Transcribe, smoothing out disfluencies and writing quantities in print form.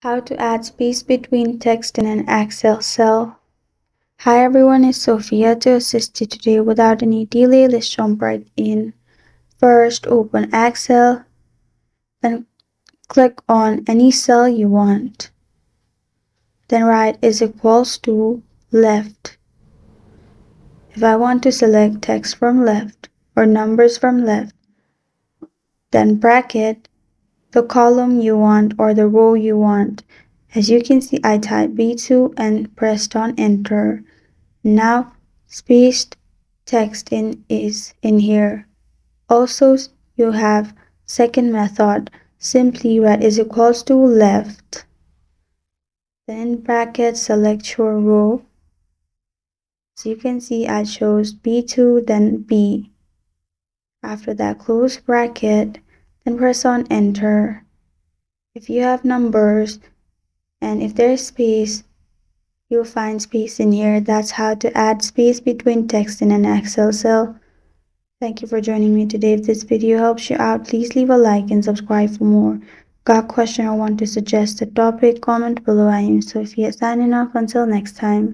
How to add space between text in an Excel cell. Hi everyone, it's Sophia to assist you today. Without any delay, let's jump right in. First, open Excel and click on any cell you want. Then write is equals to left. If I want to select text from left or numbers from left, then bracket the column you want or the row you want. As you can see, I typed B2 and pressed on enter. Now spaced text is in here. Also, you have second method. Simply write is equals to left. Then in brackets select your row. So you can see I chose B2 then B. After that close bracket, then press on enter. If you have numbers and if there's space, you'll find space in here. That's how to add space between text in an Excel cell. Thank you for joining me today. If this video helps you out, please leave a like and subscribe for more. Got a question or want to suggest a topic? Comment below. I am Sophia signing off. Until next time.